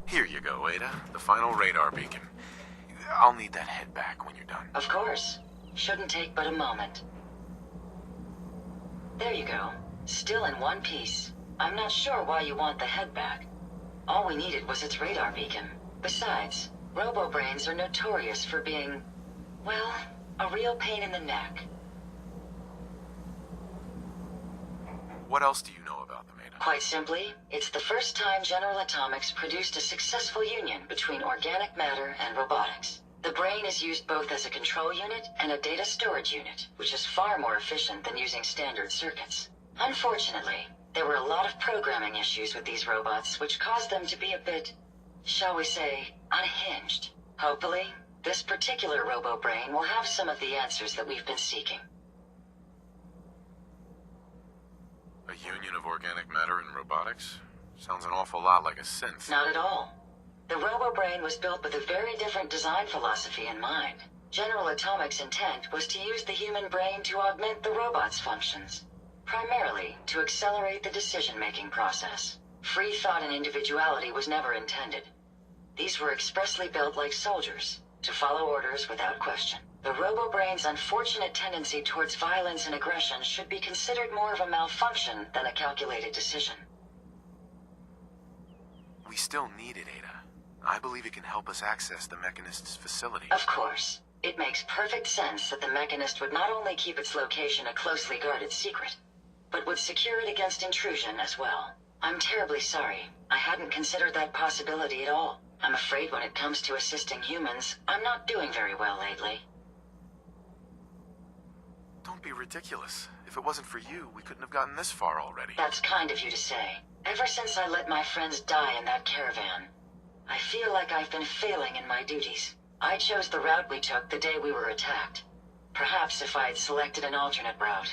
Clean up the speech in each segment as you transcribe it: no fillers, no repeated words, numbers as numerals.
Here you go, Ada. The final radar beacon. I'll need that head back when you're done. Of course. Shouldn't take but a moment. There you go. Still in one piece. I'm not sure why you want the head back. All we needed was its radar beacon. Besides, robo-brains are notorious for being, well, a real pain in the neck. What else do you know about them, Ada? Quite simply, it's the first time General Atomics produced a successful union between organic matter and robotics. The brain is used both as a control unit and a data storage unit, which is far more efficient than using standard circuits. Unfortunately, there were a lot of programming issues with these robots, which caused them to be a bit, shall we say, unhinged. Hopefully, this particular robo-brain will have some of the answers that we've been seeking. A union of organic matter and robotics? Sounds an awful lot like a synth. Not at all. The robo-brain was built with a very different design philosophy in mind. General Atomics' intent was to use the human brain to augment the robot's functions, primarily to accelerate the decision-making process. Free thought and individuality was never intended. These were expressly built like soldiers, to follow orders without question. The robo-brain's unfortunate tendency towards violence and aggression should be considered more of a malfunction than a calculated decision. We still need it, Ada. I believe it can help us access the Mechanist's facility. Of course. It makes perfect sense that the Mechanist would not only keep its location a closely guarded secret, but would secure it against intrusion as well. I'm terribly sorry. I hadn't considered that possibility at all. I'm afraid when it comes to assisting humans, I'm not doing very well lately. Don't be ridiculous. If it wasn't for you, we couldn't have gotten this far already. That's kind of you to say. Ever since I let my friends die in that caravan, I feel like I've been failing in my duties. I chose the route we took the day we were attacked. Perhaps if I had selected an alternate route,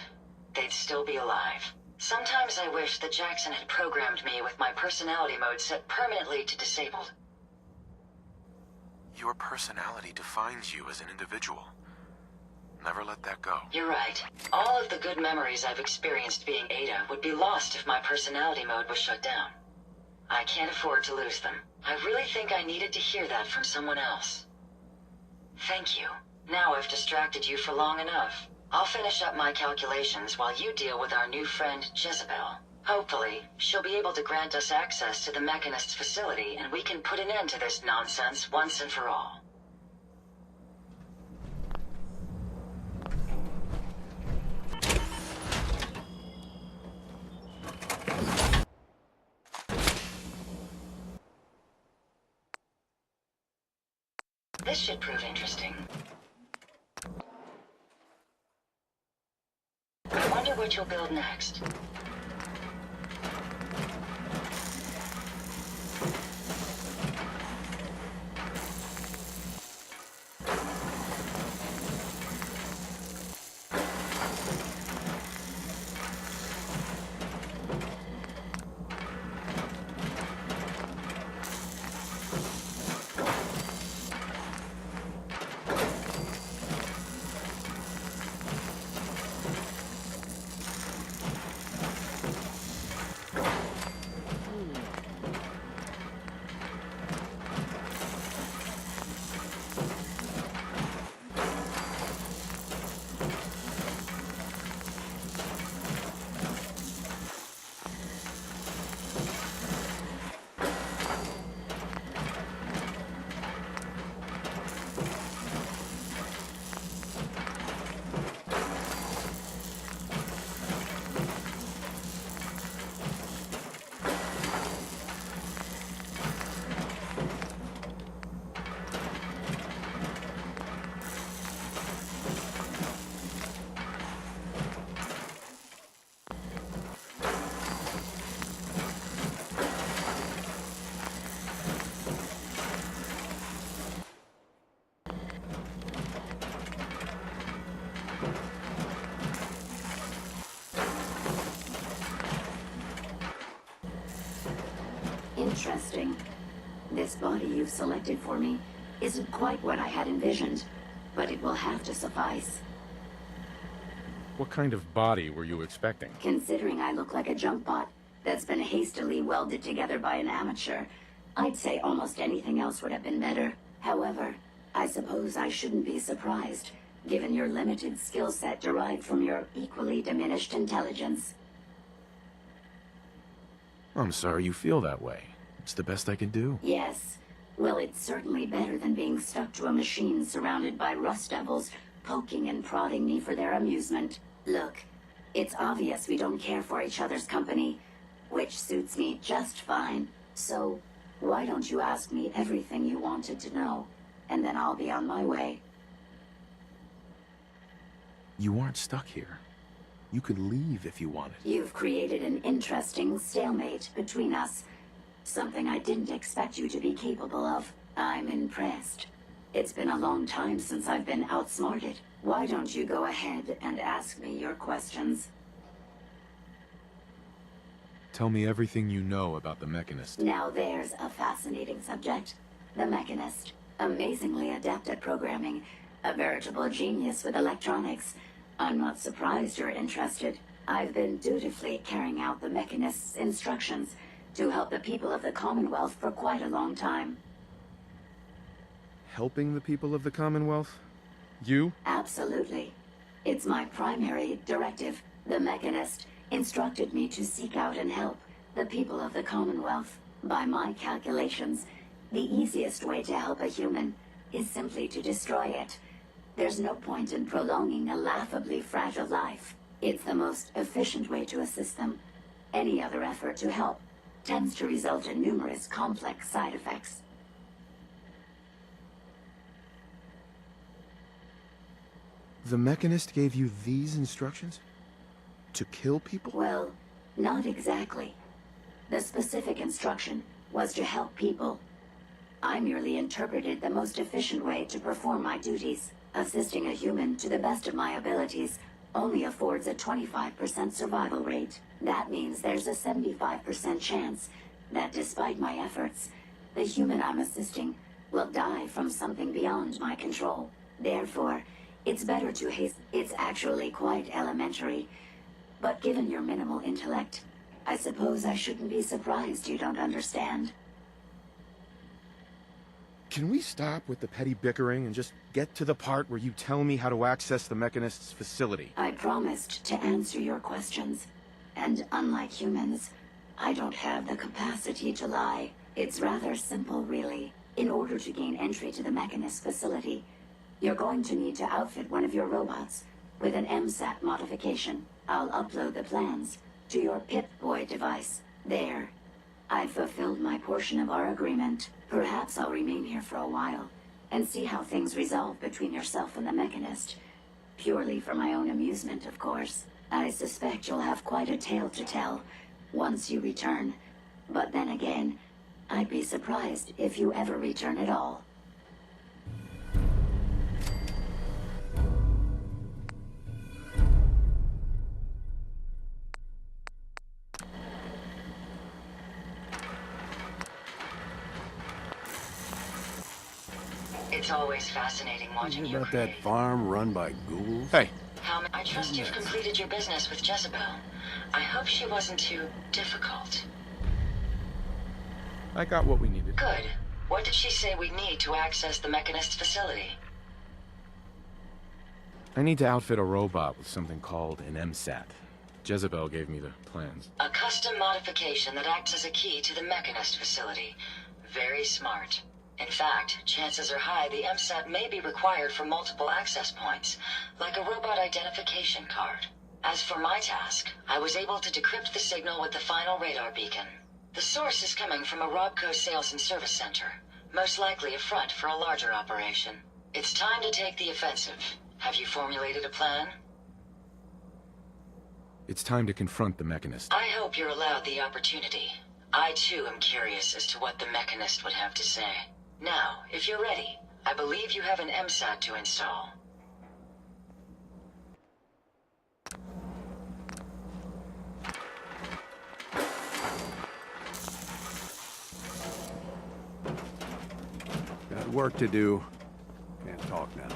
they'd still be alive. Sometimes I wish that Jackson had programmed me with my personality mode set permanently to disabled. Your personality defines you as an individual. Never let that go. You're right. All of the good memories I've experienced being Ada would be lost if my personality mode was shut down. I can't afford to lose them. I really think I needed to hear that from someone else. Thank you. Now I've distracted you for long enough. I'll finish up my calculations while you deal with our new friend, Jezebel. Hopefully, she'll be able to grant us access to the Mechanist's facility and we can put an end to this nonsense once and for all. This should prove interesting. I wonder what you'll build next. Interesting. This body you've selected for me isn't quite what I had envisioned, but it will have to suffice. What kind of body were you expecting? Considering I look like a junk bot that's been hastily welded together by an amateur, I'd say almost anything else would have been better. However, I suppose I shouldn't be surprised, given your limited skill set derived from your equally diminished intelligence. I'm sorry you feel that way. It's the best I can do. Yes. Well, it's certainly better than being stuck to a machine surrounded by rust devils, poking and prodding me for their amusement. Look, it's obvious we don't care for each other's company, which suits me just fine. So, why don't you ask me everything you wanted to know, and then I'll be on my way. You aren't stuck here. You could leave if you wanted. You've created an interesting stalemate between us. Something I didn't expect you to be capable of. I'm impressed. It's been a long time since I've been outsmarted. Why don't you go ahead and ask me your questions? Tell me everything you know about the Mechanist. Now there's a fascinating subject. The Mechanist. Amazingly adept at programming. A veritable genius with electronics. I'm not surprised you're interested. I've been dutifully carrying out the Mechanist's instructions to help the people of the Commonwealth for quite a long time. Helping the people of the Commonwealth? You? Absolutely. It's my primary directive. The Mechanist instructed me to seek out and help the people of the Commonwealth. By my calculations, the easiest way to help a human is simply to destroy it. There's no point in prolonging a laughably fragile life. It's the most efficient way to assist them. Any other effort to help tends to result in numerous complex side effects. The Mechanist gave you these instructions? To kill people? Well, not exactly. The specific instruction was to help people. I merely interpreted the most efficient way to perform my duties. Assisting a human to the best of my abilities only affords a 25% survival rate. That means there's a 75% chance that despite my efforts, the human I'm assisting will die from something beyond my control. Therefore, it's better to haste. It's actually quite elementary. But given your minimal intellect, I suppose I shouldn't be surprised you don't understand. Can we stop with the petty bickering and just get to the part where you tell me how to access the Mechanist's facility? I promised to answer your questions. And unlike humans, I don't have the capacity to lie. It's rather simple, really. In order to gain entry to the Mechanist facility, you're going to need to outfit one of your robots with an MSAT modification. I'll upload the plans to your Pip-Boy device. There. I've fulfilled my portion of our agreement. Perhaps I'll remain here for a while and see how things resolve between yourself and the Mechanist. Purely for my own amusement, of course. I suspect you'll have quite a tale to tell once you return. But then again, I'd be surprised if you ever return at all. It's always fascinating watching you About create. that farm run by ghouls? Hey, I trust you've completed your business with Jezebel. I hope she wasn't too difficult. I got what we needed. Good. What did she say we need to access the Mechanist's facility? I need to outfit a robot with something called an MSAT. Jezebel gave me the plans. A custom modification that acts as a key to the Mechanist facility. Very smart. In fact, chances are high the MSAT may be required for multiple access points, like a robot identification card. As for my task, I was able to decrypt the signal with the final radar beacon. The source is coming from a Robco sales and service center, most likely a front for a larger operation. It's time to take the offensive. Have you formulated a plan? It's time to confront the Mechanist. I hope you're allowed the opportunity. I too am curious as to what the Mechanist would have to say. Now, if you're ready, I believe you have an MSAT to install. Got work to do. Can't talk now.